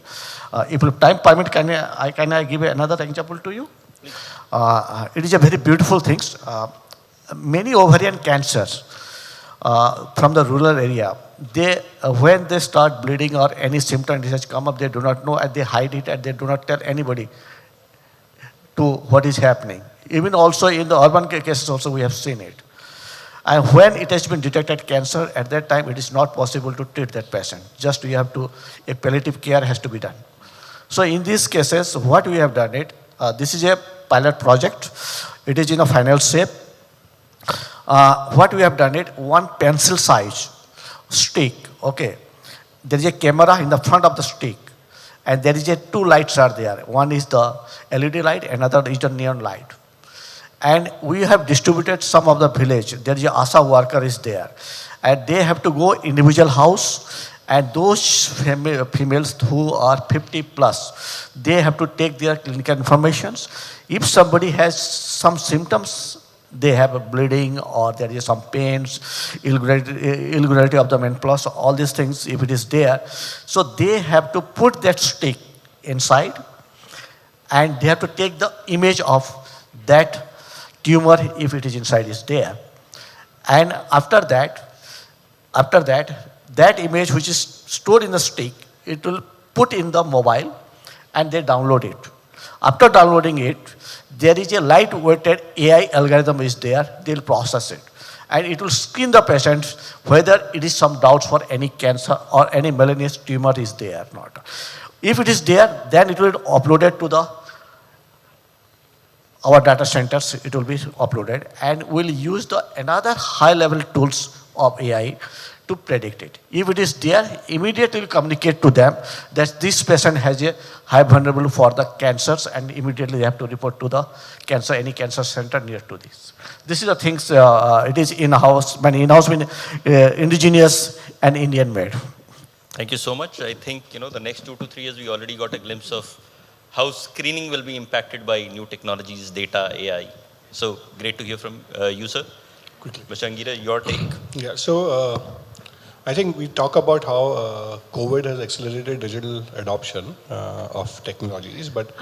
If time permit, can I give another example to you? It is a very beautiful thing. Many ovarian cancers from the rural area, they when they start bleeding or any symptom has come up, they do not know and they hide it and they do not tell anybody to what is happening. Even also in the urban cases also we have seen it. And when it has been detected cancer, at that time it is not possible to treat that patient. Just we have to, a palliative care has to be done. So in these cases, what we have done it, this is a pilot project. It is in a final shape. What we have done it, one pencil size stick, okay. There is a camera in the front of the stick and there is a 2 lights are there. One is the LED light, another is the neon light. And we have distributed some of the village. There is a ASA worker is there. And they have to go individual house and those females who are 50 plus, they have to take their clinical informations. If somebody has some symptoms, they have a bleeding or there is some pains, irregularity of the menopause, all these things, if it is there. So they have to put that stick inside and they have to take the image of that tumor if it is inside is there. And after that, that image which is stored in the stick, it will put in the mobile and they download it. After downloading it, there is a lightweighted AI algorithm is there, they will process it. And it will screen the patient whether it is some doubts for any cancer or any melanous tumor is there or not. If it is there, then it will be uploaded to our data centers, it will be uploaded and we'll use another high level tools of AI to predict it. If it is there, immediately communicate to them that this patient has a high vulnerable for the cancers and immediately they have to report to the any cancer center near to this. This is the things, it is in-house, in-house means indigenous and Indian made. Thank you so much. I think, the next 2 to 3 years, we already got a glimpse of how screening will be impacted by new technologies, data, AI. So great to hear from you, sir. Quickly. Mr. Angira, your take. Yeah, so I think we talk about how COVID has accelerated digital adoption of technologies, but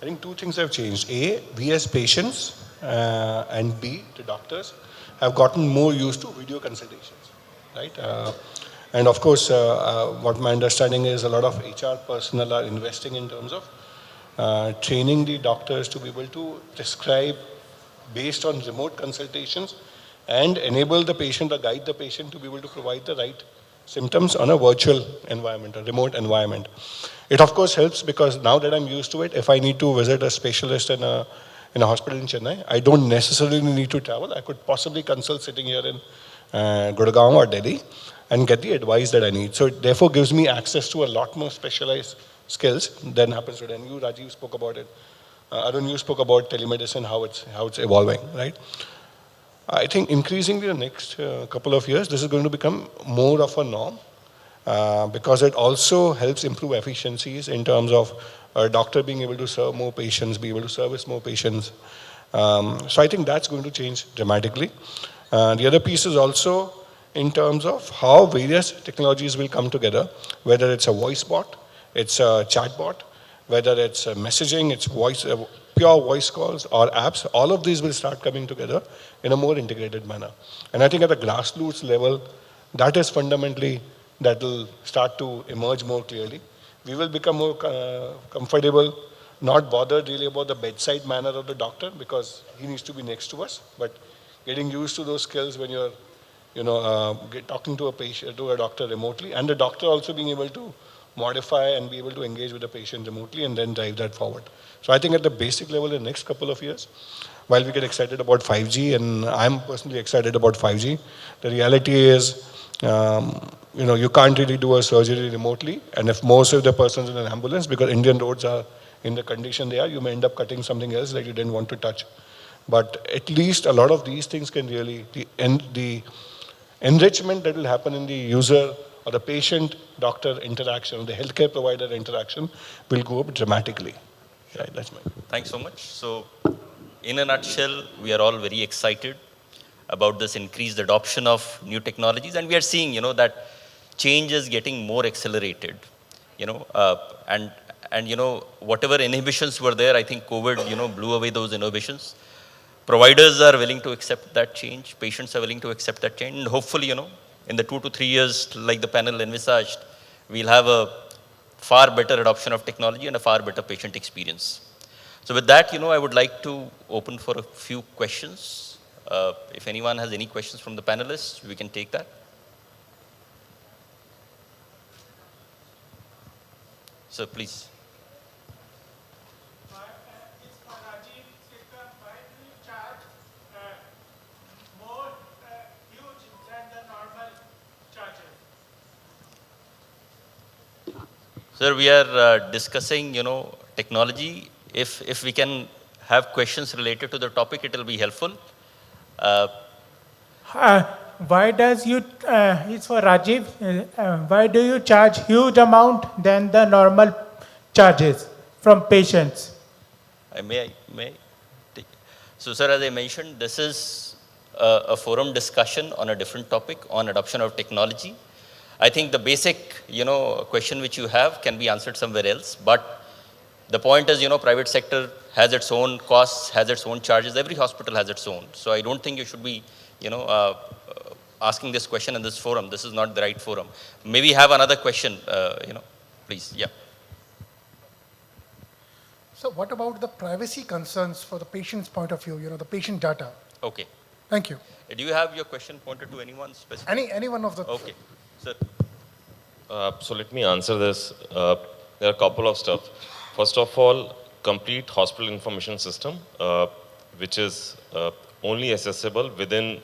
I think 2 things have changed. A, we as patients and B, the doctors have gotten more used to video consultations, right? And of course, what my understanding is a lot of HR personnel are investing in terms of training the doctors to be able to prescribe based on remote consultations and enable the patient or guide the patient to be able to provide the right symptoms on a virtual environment, a remote environment. It of course helps because now that I'm used to it, if I need to visit a specialist in a hospital in Chennai, I don't necessarily need to travel. I could possibly consult sitting here in Gurgaon or Delhi and get the advice that I need. So it therefore gives me access to a lot more specialized skills than happens today. And you, Rajiv, spoke about it. Arun, you spoke about telemedicine, how it's evolving, right? I think increasingly the next couple of years, this is going to become more of a norm because it also helps improve efficiencies in terms of a doctor being able to serve more patients, be able to service more patients. So I think that's going to change dramatically. The other piece is also in terms of how various technologies will come together, whether it's a voice bot, it's a chat bot, whether it's messaging, it's voice, pure voice calls or apps, all of these will start coming together in a more integrated manner. And I think at the grassroots level, that is fundamentally, that will start to emerge more clearly. We will become more comfortable, not bothered really about the bedside manner of the doctor because he needs to be next to us, but getting used to those skills when you're, talking to a patient, to a doctor remotely, and the doctor also being able to modify and be able to engage with the patient remotely and then drive that forward. So I think at the basic level in the next couple of years, while we get excited about 5G, and I'm personally excited about 5G, the reality is you can't really do a surgery remotely. And if most of the person's in an ambulance, because Indian roads are in the condition they are, you may end up cutting something else that you didn't want to touch. But at least a lot of these things can really, the enrichment that will happen in the user or the patient-doctor interaction, or the healthcare provider interaction will go up dramatically. Yeah, that's my. Thanks so much. So, in a nutshell, we are all very excited about this increased adoption of new technologies, and we are seeing, that change is getting more accelerated, and whatever inhibitions were there, I think COVID, blew away those inhibitions. Providers are willing to accept that change. Patients are willing to accept that change, and hopefully, in the 2 to 3 years, like the panel envisaged, we'll have a far better adoption of technology and a far better patient experience. So with that, I would like to open for a few questions. If anyone has any questions from the panelists, we can take that. So please. Sir, we are discussing, technology. If we can have questions related to the topic, it will be helpful. Why does you, it's for Rajiv, why do you charge huge amount than the normal charges from patients? May I take? So, sir, as I mentioned, this is a forum discussion on a different topic on adoption of technology. I think the basic, question which you have can be answered somewhere else. But the point is, private sector has its own costs, has its own charges. Every hospital has its own. So I don't think you should be, asking this question in this forum. This is not the right forum. Maybe have another question, please. Yeah. So what about the privacy concerns for the patient's point of view, the patient data? Okay. Thank you. Do you have your question pointed to anyone specific? Any one of the... Okay. Sir. So let me answer this. There are a couple of stuff. First of all, complete hospital information system, which is only accessible within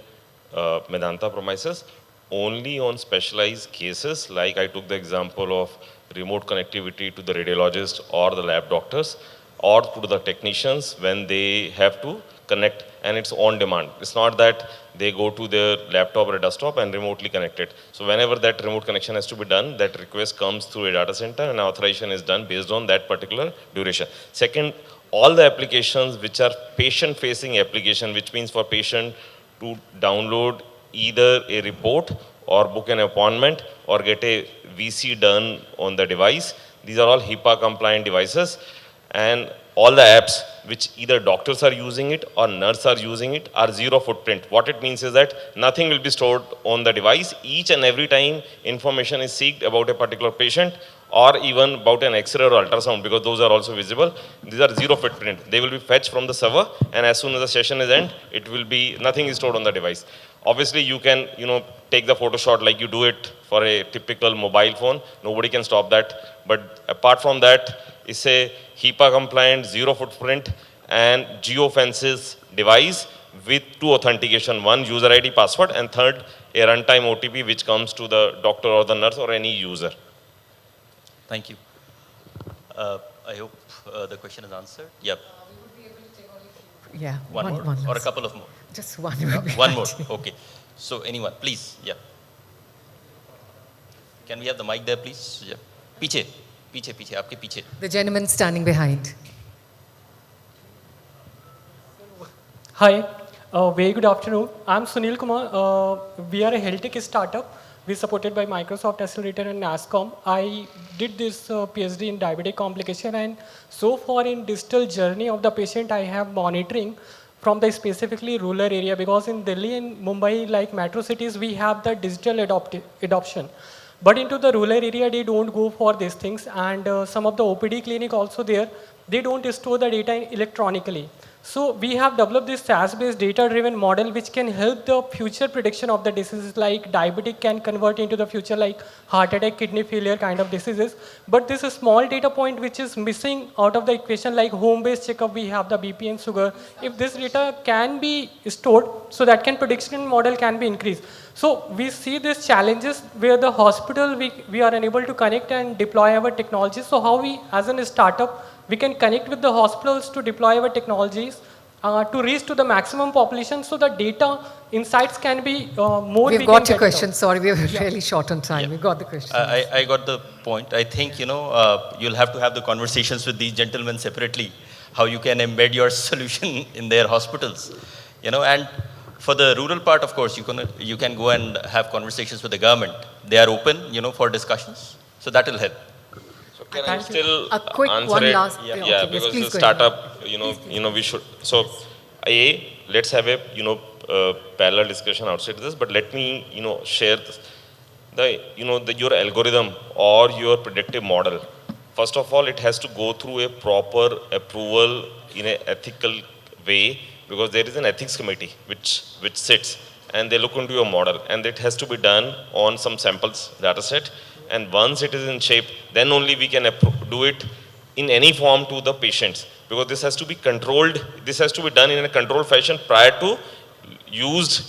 Medanta premises, only on specialized cases, like I took the example of remote connectivity to the radiologist or the lab doctors, or to the technicians when they have to connect, and it's on demand. It's not that they go to their laptop or a desktop and remotely connect it. So whenever that remote connection has to be done, that request comes through a data center and authorization is done based on that particular duration. Second, all the applications which are patient-facing application, which means for patient to download either a report or book an appointment or get a VC done on the device, these are all HIPAA compliant devices. And all the apps which either doctors are using it or nurses are using it are zero footprint. What it means is that nothing will be stored on the device. Each and every time information is seeked about a particular patient or even about an X-ray or ultrasound, because those are also visible, these are zero footprint. They will be fetched from the server, and as soon as the session is end, it will be, nothing is stored on the device. Obviously, you can, take the photo shot like you do it for a typical mobile phone. Nobody can stop that. But apart from that, it's a HIPAA compliant, zero footprint, and geofences device with 2 authentication, one user ID password, and third a runtime OTP which comes to the doctor or the nurse or any user. Thank you. I hope the question is answered. Yep. Yeah, One more or a couple of more? Just one. One more. Okay. So anyone, please. Yeah. Can we have the mic there, please? Yeah. Piche. Aapke piche. The gentleman standing behind. Hi, very good afternoon. I'm Sunil Kumar. We are a health tech startup. We supported by Microsoft Accelerator and NASCOM. I did this PhD in diabetic complication, and so far in digital journey of the patient, I have monitoring from the specifically rural area, because in Delhi and Mumbai, like metro cities, we have the digital adoption. But into the rural area, they don't go for these things, and some of the OPD clinic also there, they don't store the data electronically. So we have developed this SaaS-based data-driven model which can help the future prediction of the diseases like diabetic can convert into the future like heart attack, kidney failure kind of diseases. But this is a small data point which is missing out of the equation like home-based checkup, we have the BP and sugar. If this data can be stored, so that prediction model can be increased. So we see these challenges where the hospital, we are unable to connect and deploy our technologies. So how we, as a startup, we can connect with the hospitals to deploy our technologies to reach to the maximum population so the data insights can be more. We've got your question. Sorry, we're really short on time. We got the question. I got the point. I think, you'll have to have the conversations with these gentlemen separately, how you can embed your solution in their hospitals, and for the rural part, of course, you can go and have conversations with the government. They are open, for discussions. So that will help. So can I still a quick answer one it? last. Yeah, Yes, because please the go ahead. startup, we should. So, let's have a, parallel discussion outside this, but let me, share this. Your algorithm or your predictive model. First of all, it has to go through a proper approval in an ethical way, because there is an ethics committee which sits and they look into your model, and it has to be done on some samples data set, and once it is in shape, then only we can do it in any form to the patients, because this has to be controlled, this has to be done in a controlled fashion prior to used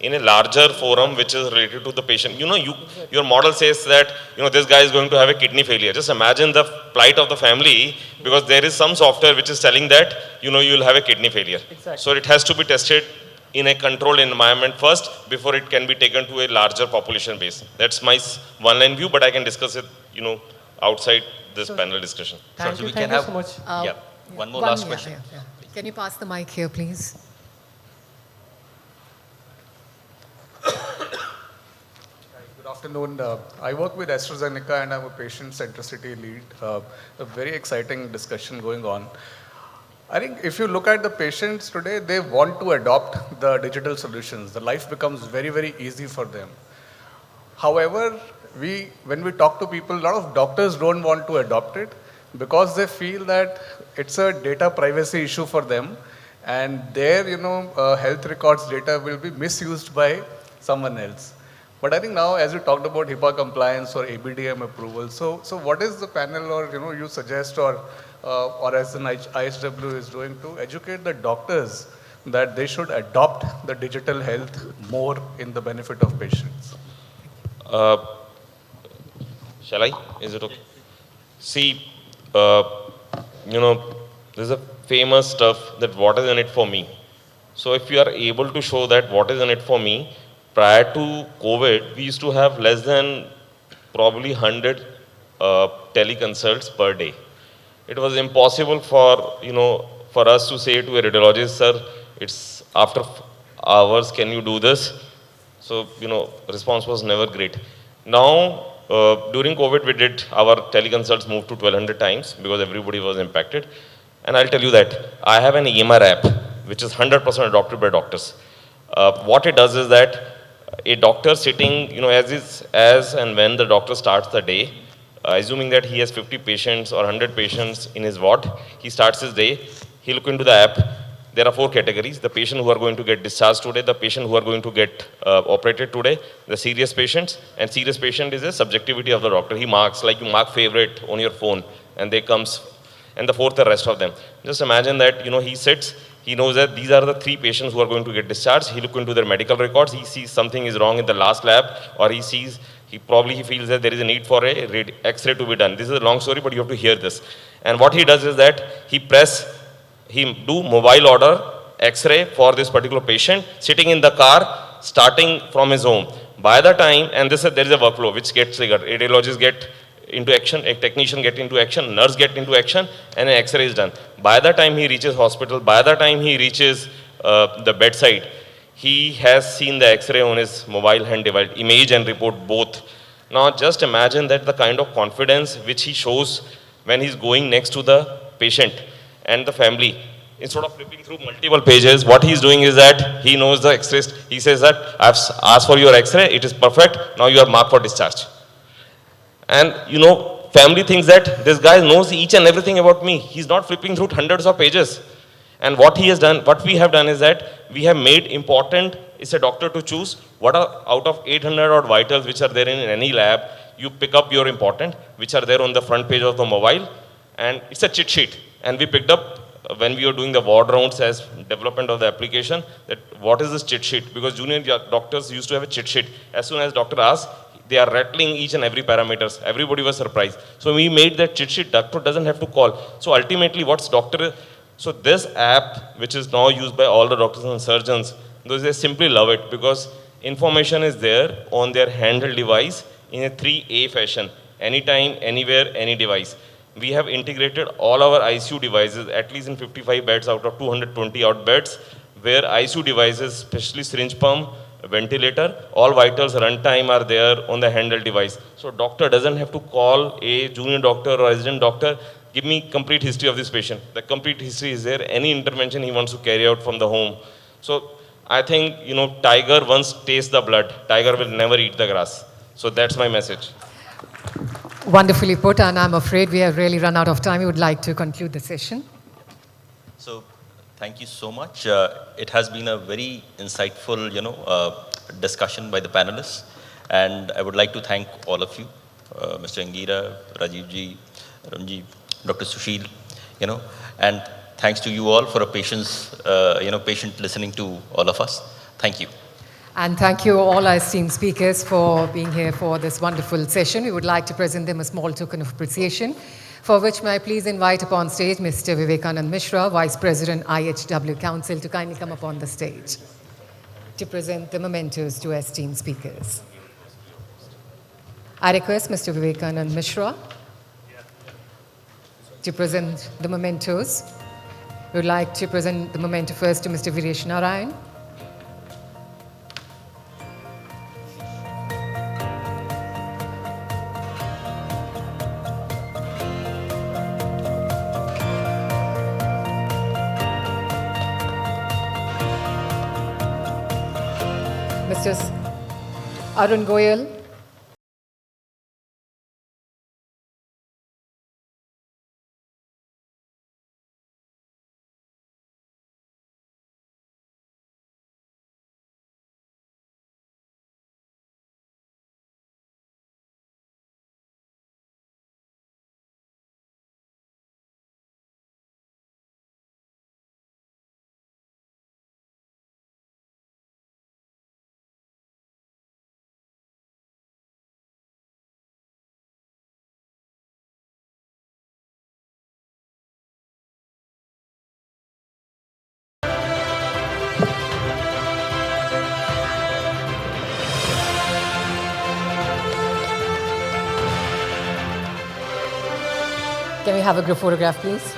in a larger forum which is related to the patient. Your model says that, this guy is going to have a kidney failure. Just imagine the plight of the family, because there is some software which is telling that, you'll have a kidney failure. Exactly. So it has to be tested in a controlled environment first before it can be taken to a larger population base. That's my one-line view, but I can discuss it, outside this panel discussion. Thank you, we thank can you so much. One more last question. Yeah. Can you pass the mic here, please? Good afternoon. I work with AstraZeneca and I'm a patient centricity lead. A very exciting discussion going on. I think if you look at the patients today, they want to adopt the digital solutions. The life becomes very, very easy for them. However, when we talk to people, a lot of doctors don't want to adopt it because they feel that it's a data privacy issue for them, and their health records data will be misused by someone else. But I think now, as you talked about HIPAA compliance or ABDM approval, so what is the panel, or you suggest, or as an ISW is doing to educate the doctors that they should adopt the digital health more in the benefit of patients? Shall I? Is it okay? See, there's a famous stuff that what is in it for me. So if you are able to show that what is in it for me, prior to COVID, we used to have less than probably 100 teleconsults per day. It was impossible for, for us to say to a radiologist, sir, it's after hours, can you do this? So, response was never great. Now, during COVID, we did our teleconsults moved to 1200 times because everybody was impacted. And I'll tell you that I have an EMR app, which is 100% adopted by doctors. What it does is that a doctor sitting, as and when the doctor starts the day, assuming that he has 50 patients or 100 patients in his ward, he starts his day, he look into the app. There are 4 categories: the patient who are going to get discharged today, the patient who are going to get operated today, the serious patients, and serious patient is a subjectivity of the doctor. He marks, like you mark favorite on your phone, and they comes, and the 4th, the rest of them. Just imagine that, he sits, he knows that these are the 3 patients who are going to get discharged. He look into their medical records, he sees something is wrong in the last lab, or he feels that there is a need for a X-ray to be done. This is a long story, but you have to hear this. And what he does is that he do mobile order X-ray for this particular patient, sitting in the car, starting from his home. By the time, and there is a workflow which gets triggered. Radiologists get into action, a technician get into action, nurse get into action, and an X-ray is done. By the time he reaches hospital, by the time he reaches the bedside, he has seen the X-ray on his mobile hand device, image and report both. Now just imagine that the kind of confidence which he shows when he's going next to the patient and the family. Instead of flipping through multiple pages, what he's doing is that he knows the X-ray. He says that I've asked for your X-ray, it is perfect, now you are marked for discharge. And family thinks that this guy knows each and everything about me. He's not flipping through hundreds of pages. And what he has done, what we have done is that we have made important, it's a doctor to choose what are out of 800 odd vitals which are there in any lab, you pick up your important, which are there on the front page of the mobile, and it's a cheat sheet. And we picked up when we were doing the ward rounds as development of the application, that what is this cheat sheet? Because junior doctors used to have a cheat sheet. As soon as doctor asks, they are rattling each and every parameters. Everybody was surprised. So we made that cheat sheet. Doctor doesn't have to call. So ultimately, what's doctor? So this app, which is now used by all the doctors and surgeons, they simply love it because information is there on their handheld device in a 3A fashion. Anytime, anywhere, any device. We have integrated all our ICU devices, at least in 55 beds out of 220 odd beds, where ICU devices, especially syringe pump, ventilator, all vitals, runtime are there on the handheld device. So doctor doesn't have to call a junior doctor or resident doctor, give me complete history of this patient. The complete history is there. Any intervention he wants to carry out from the home. So I think, tiger once tastes the blood, tiger will never eat the grass. So that's my message. Wonderfully put, and I'm afraid we have really run out of time. We would like to conclude the session. So, thank you so much. It has been a very insightful, discussion by the panelists, and I would like to thank all of you, Mr. Angira, Rajivji, Arunji, Dr. Sushil, and thanks to you all for a patience, patient listening to all of us. Thank you. And thank you all our esteemed speakers for being here for this wonderful session. We would like to present them a small token of appreciation, for which may I please invite upon stage Mr. Vivekanand Mishra, Vice President, IHW Council, to kindly come up on the stage to present the mementos to esteemed speakers. I request Mr. Vivekanand Mishra to present the mementos. We would like to present the memento first to Mr. Viresh Narayan. Mr. Arun Goyal. Can we have a group photograph, please?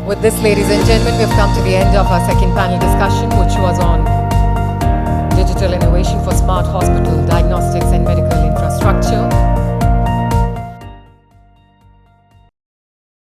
With this, ladies and gentlemen, we've come to the end of our second panel discussion, which was on digital innovation for smart hospital diagnostics and medical infrastructure.